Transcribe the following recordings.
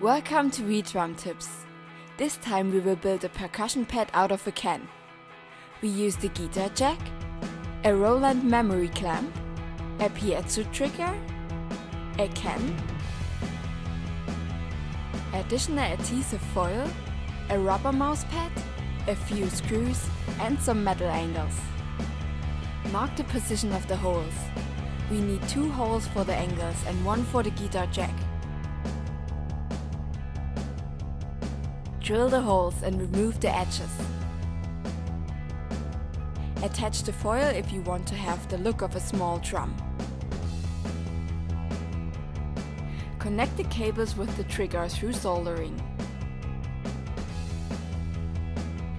Welcome to Drum Tips. This time we will build a percussion pad out of a can. We use the guitar jack, a Roland memory clamp, a piezo trigger, a can, additional adhesive foil, a rubber mouse pad, a few screws and some metal angles. Mark the position of the holes. We need 2 holes for the angles and 1 for the guitar jack. Drill the holes and remove the edges. Attach the foil if you want to have the look of a small drum. Connect the cables with the trigger through soldering.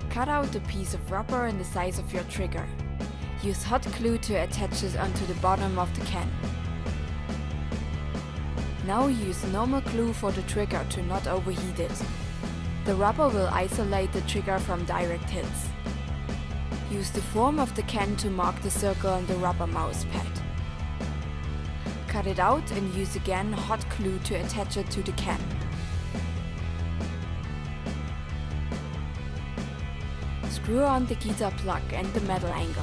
Cut out a piece of rubber in the size of your trigger. Use hot glue to attach it onto the bottom of the can. Now use normal glue for the trigger to not overheat it. The rubber will isolate the trigger from direct hits. Use the form of the can to mark the circle on the rubber mouse pad. Cut it out and use again hot glue to attach it to the can. Screw on the guitar plug and the metal angle.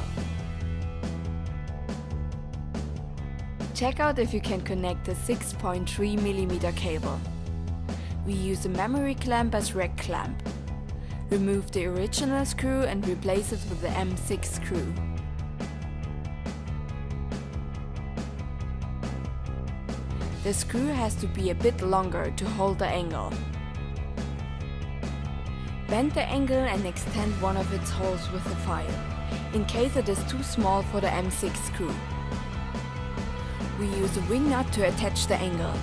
Check out if you can connect the 6.3mm cable. We use a memory clamp as rack clamp. Remove the original screw and replace it with the M6 screw. The screw has to be a bit longer to hold the angle. Bend the angle and extend one of its holes with the file, in case it is too small for the M6 screw. We use a wing nut to attach the angle.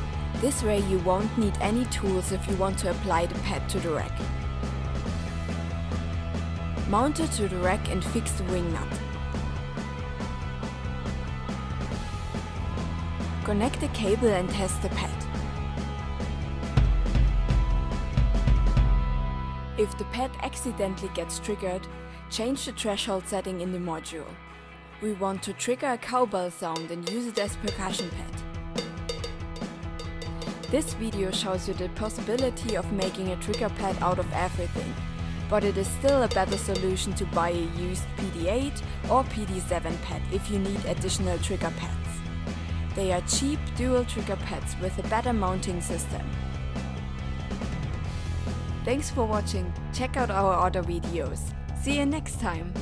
This way you won't need any tools if you want to apply the pad to the rack. Mount it to the rack and fix the wing nut. Connect the cable and test the pad. If the pad accidentally gets triggered, change the threshold setting in the module. We want to trigger a cowbell sound and use it as percussion pad. This video shows you the possibility of making a trigger pad out of everything, but it is still a better solution to buy a used PD8 or PD7 pad if you need additional trigger pads. They are cheap dual trigger pads with a better mounting system. Thanks for watching. Check out our other videos. See you next time!